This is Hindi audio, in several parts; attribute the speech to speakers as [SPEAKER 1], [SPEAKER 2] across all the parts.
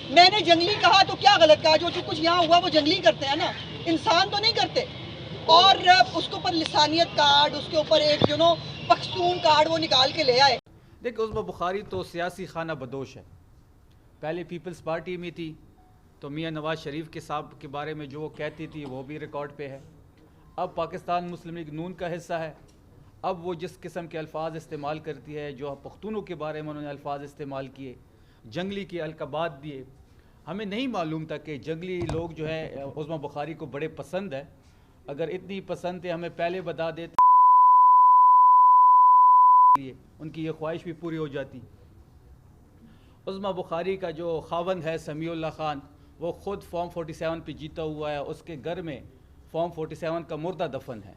[SPEAKER 1] मैंने जंगली कहा तो क्या गलत कहा? जो कुछ यहाँ हुआ वो जंगली करते हैं ना, इंसान तो नहीं करते। और उसके ऊपर लिसानियत कार्ड, उसके ऊपर एक पख्तून कार्ड वो निकाल के ले आए।
[SPEAKER 2] देखिए, उस्मा बुखारी तो सियासी खाना बदोश है। पहले पीपल्स पार्टी में थी तो मियाँ नवाज़ शरीफ के साहब के बारे में जो वो कहती थी वो भी रिकॉर्ड पे है। अब पाकिस्तान मुस्लिम लीग नून का हिस्सा है। अब वो जिस किस्म के अल्फाज इस्तेमाल करती है, जो पख्तूनों के बारे में उन्होंने अल्फाज इस्तेमाल किए, जंगली के अलकबात दिए, हमें नहीं मालूम था कि जंगली लोग जो है उस्मा बुखारी को बड़े पसंद है। अगर इतनी पसंद है हमें पहले बता देते, उनकी ये ख्वाहिश भी पूरी हो जाती। उस्मा बुखारी का जो खावंद है समीउल्लाह खान, वो ख़ुद फॉर्म 47 पे जीता हुआ है। उसके घर में फॉर्म 47 का मुर्दा दफन है।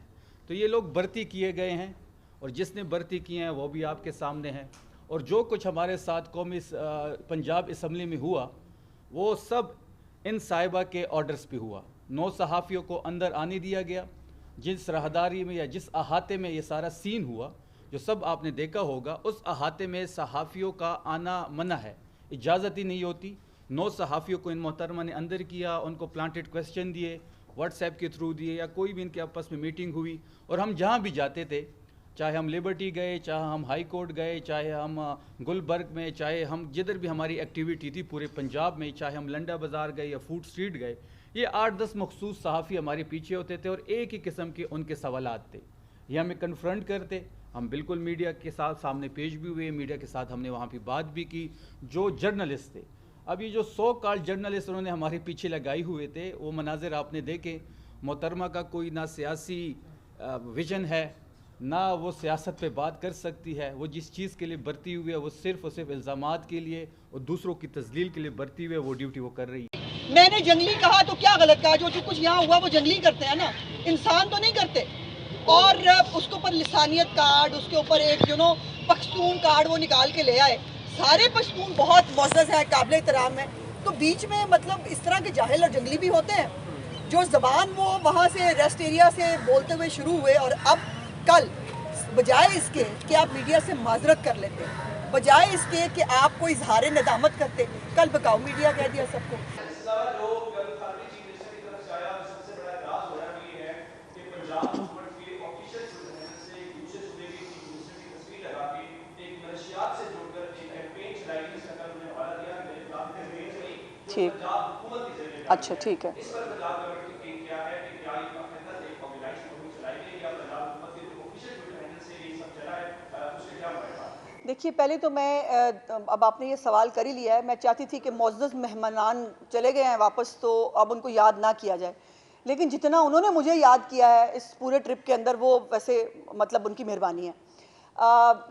[SPEAKER 2] तो ये लोग भर्ती किए गए हैं और जिसने भर्ती किए हैं वो भी आपके सामने है। और जो कुछ हमारे साथ कौमी पंजाब असम्बली में हुआ वो सब इन साहिबा के ऑर्डर्स पे हुआ। 9 सहाफ़ियों को अंदर आने दिया गया। जिस राहदारी में या जिस अहाते में ये सारा सीन हुआ, जो सब आपने देखा होगा, उस अहाते में सहाफ़ियों का आना मना है, इजाज़त ही नहीं होती। 9 सहाफ़ियों को इन मोहतरमा ने अंदर किया, उनको प्लांटेड क्वेश्चन दिए, व्हाट्सएप के थ्रू दिए या कोई भी इनके आपस में मीटिंग हुई। और हम जहाँ भी जाते थे, चाहे हम लिबर्टी गए, चाहे हम हाई कोर्ट गए, चाहे हम गुलबर्ग में, चाहे हम जिधर भी हमारी एक्टिविटी थी पूरे पंजाब में, चाहे हम लंडा बाज़ार गए या फूड स्ट्रीट गए, ये 8-10 मखसूस सहाफ़ी हमारे पीछे होते थे और एक ही किस्म के उनके सवालात थे। ये हमें कन्फ्रंट करते। हम बिल्कुल मीडिया के साथ सामने पेश भी हुए, मीडिया के साथ हमने वहाँ पर बात भी की। जो जर्नलिस्ट थे, अब ये जो 100 कॉल्ड जर्नलिस्ट उन्होंने हमारे पीछे लगाए हुए थे, वो मनाजिर आपने देखे। मोहतरमा का कोई ना सियासी विजन है, ना वो सियासत पे बात कर सकती है। वो जिस चीज़ के लिए भर्ती हुई है वो सिर्फ़ और सिर्फ इल्ज़ामात के लिए और दूसरों की तजलील के लिए भर्ती हुई है। वो ड्यूटी वो कर रही है।
[SPEAKER 1] मैंने जंगली कहा तो क्या गलत कहा? जो कुछ यहाँ हुआ वो जंगली करते हैं ना, इंसान तो नहीं करते। और उसके ऊपर लिसानियत कार्ड, उसके ऊपर एक पख्तून कार्ड वो निकाल के ले आए। सारे पश्तून बहुत मुअज़्ज़ज़ है, काबिल एहतराम है। तो बीच में मतलब इस तरह के जाहिल और जंगली भी होते हैं। जो ज़बान वो वहाँ से रेस्ट एरिया से बोलते हुए शुरू हुए और अब कल बजाय इसके कि आप मीडिया से माजरत कर लेते, बजाय इसके कि आप कोई इजहार नदामत करते, कल बकाऊ मीडिया कह दिया सबको।
[SPEAKER 3] ठीक, अच्छा ठीक है। देखिए, पहले तो मैं अब आपने ये सवाल कर ही लिया है, मैं चाहती थी कि मुअज़्ज़ज़ मेहमानान चले गए हैं वापस, तो अब उनको याद ना किया जाए। लेकिन जितना उन्होंने मुझे याद किया है इस पूरे ट्रिप के अंदर, वो वैसे मतलब उनकी मेहरबानी है।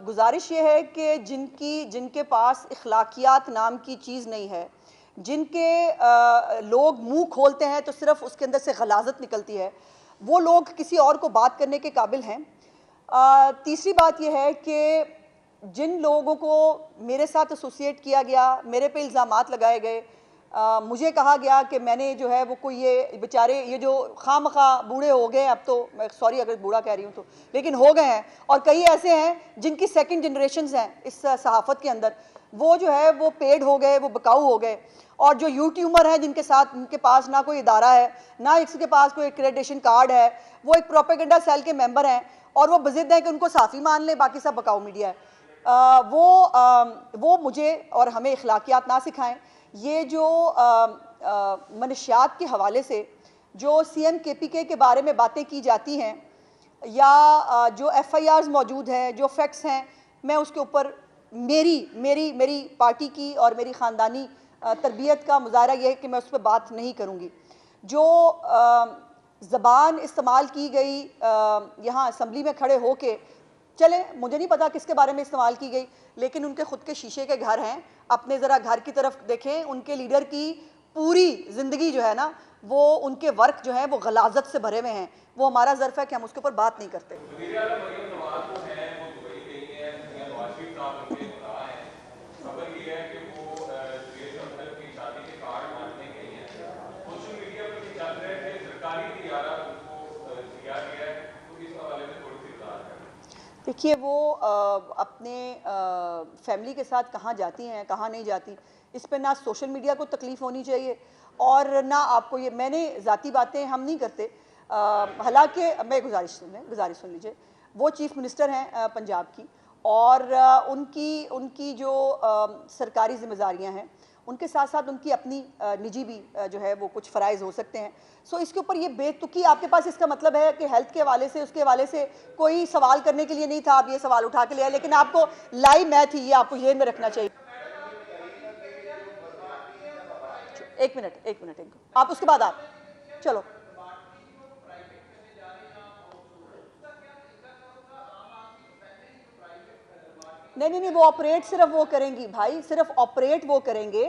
[SPEAKER 3] गुजारिश ये है कि जिनके पास इखलाकियात नाम की चीज़ नहीं है, जिनके लोग मुंह खोलते हैं तो सिर्फ उसके अंदर से गलाजत निकलती है, वो लोग किसी और को बात करने के काबिल हैं। तीसरी बात यह है कि जिन लोगों को मेरे साथ एसोसिएट किया गया, मेरे पे इल्ज़ामात लगाए गए, मुझे कहा गया कि मैंने जो है वो कोई ये बेचारे ये जो खामखा बूढ़े हो गए, अब तो मैं सॉरी अगर बूढ़ा कह रही हूँ तो, लेकिन हो गए हैं। और कई ऐसे हैं जिनकी सेकंड जनरेशंस हैं इस सहाफ़त के अंदर, वो जो है वो पेड हो गए, वो बकाऊ हो गए। और जो यूट्यूबर हैं जिनके साथ उनके पास ना कोई इदारा है, ना इसके पास कोई एक्रेडिटेशन कार्ड है, वो एक प्रोपेगेंडा सेल के मेंबर हैं और वो बज़िद हैं कि उनको साफ़ी मान लें, बाकी सब बकाऊ मीडिया है। वो मुझे और हमें इखलाकियात ना सिखाएं। ये जो मनशियात के हवाले से जो CM KPK के बारे में बातें की जाती हैं या जो FIRs मौजूद हैं, जो फैक्ट्स हैं, मैं उसके ऊपर मेरी पार्टी की और मेरी ख़ानदानी तरबियत का मुजाहरा यह है कि मैं उस पर बात नहीं करूँगी। जो ज़बान इस्तेमाल की गई यहाँ असम्बली में खड़े हो के, चले मुझे नहीं पता किसके बारे में इस्तेमाल की गई, लेकिन उनके खुद के शीशे के घर हैं। अपने ज़रा घर की तरफ देखें। उनके लीडर की पूरी ज़िंदगी जो है ना, वो उनके वर्क जो है वो गलाजत से भरे हुए हैं। वो हमारा ज़र्फ है कि हम उसके ऊपर बात नहीं करते। देखिए वो अपने फैमिली के साथ कहाँ जाती हैं कहाँ नहीं जाती, इस पे ना सोशल मीडिया को तकलीफ़ होनी चाहिए और ना आपको ये, मैंने ज़ाती बातें हम नहीं करते। हालांकि मैं गुजारिश सुन लीजिए, वो चीफ़ मिनिस्टर हैं पंजाब की और उनकी उनकी जो सरकारी जिम्मेदारियां हैं उनके साथ साथ उनकी अपनी निजी भी जो है वो कुछ फ़राइज़ हो सकते हैं। सो इसके ऊपर ये बेतुकी आपके पास, इसका मतलब है कि हेल्थ के हवाले से उसके हवाले से कोई सवाल करने के लिए नहीं था, आप ये सवाल उठा के ले आए, लेकिन आपको लाइव मैथ ही ये आपको जेहन में रखना चाहिए। एक मिनट आप उसके बाद आप चलो। नहीं, वो ऑपरेट सिर्फ वो करेंगी भाई, सिर्फ ऑपरेट वो करेंगे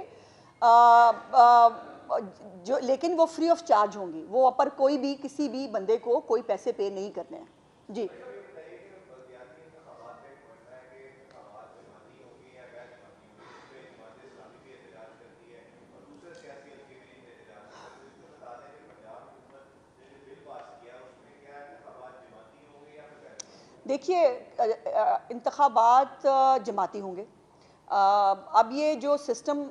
[SPEAKER 3] जो, लेकिन वो फ्री ऑफ चार्ज होंगी, वो पर कोई भी किसी भी बंदे को कोई पैसे पे नहीं करने हैं जी। देखिए इंतखाबात जमाती होंगे। अब ये जो सिस्टम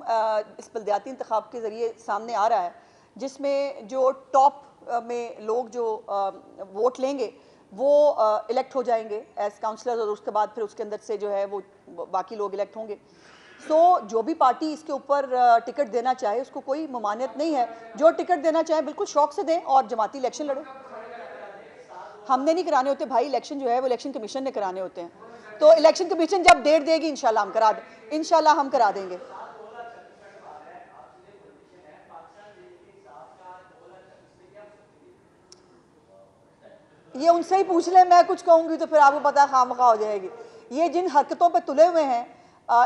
[SPEAKER 3] इस बलदियाती इंतखाब के ज़रिए सामने आ रहा है, जिसमें जो टॉप में लोग जो वोट लेंगे वो इलेक्ट हो जाएंगे एज काउंसलर्स और उसके बाद फिर उसके अंदर से जो है वो बाकी लोग इलेक्ट होंगे। सो जो भी पार्टी इसके ऊपर टिकट देना चाहे उसको कोई ममानियत नहीं है, जो टिकट देना चाहे बिल्कुल शौक से दें और जमाती इलेक्शन लड़े। हमने नहीं कराने होते भाई, इलेक्शन जो है वो इलेक्शन कमीशन ने कराने होते हैं, तो इलेक्शन कमीशन जब डेट देगी इंशाल्लाह हम करा देंगे। ये उनसे ही पूछ लें, मैं कुछ कहूंगी तो फिर आपको पता खामखा हो जाएगी। ये जिन हरकतों पे तुले हुए हैं,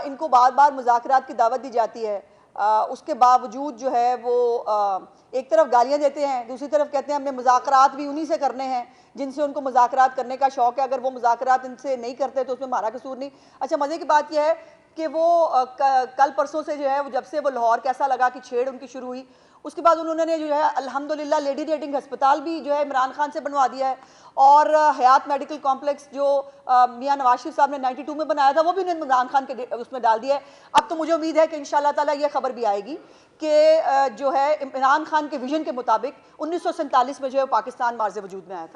[SPEAKER 3] इनको बार बार मुज़ाकरात की दावत दी जाती है, उसके बावजूद जो है वो एक तरफ गालियां देते हैं, दूसरी तरफ कहते हैं हमने मुज़ाकरात भी उन्हीं से करने हैं जिनसे उनको मुज़ाकरात करने का शौक़ है, अगर वो मुज़ाकरात इनसे नहीं करते तो उसमें हमारा कसूर नहीं। अच्छा, मज़े की बात यह है कि वो कल परसों से जो है वो, जब से वो लाहौर कैसा लगा कि छेड़ उनकी शुरू हुई, उसके बाद उन्होंने जो है अल्हम्दुलिल्लाह लेडी रेटिंग अस्पताल भी जो है इमरान खान से बनवा दिया है, और हयात मेडिकल कॉम्प्लेक्स जो मियां नवाज शरीफ साहब ने 92 में बनाया था वो भी उन्होंने इमरान खान के उसमें डाल दिया है। अब तो मुझे उम्मीद है कि इंशाल्लाह ताला ये खबर भी आएगी कि जो है इमरान खान के विजन के मुताबिक 1947 में जो है पाकिस्तान मार्ज़ वजूद में आया था।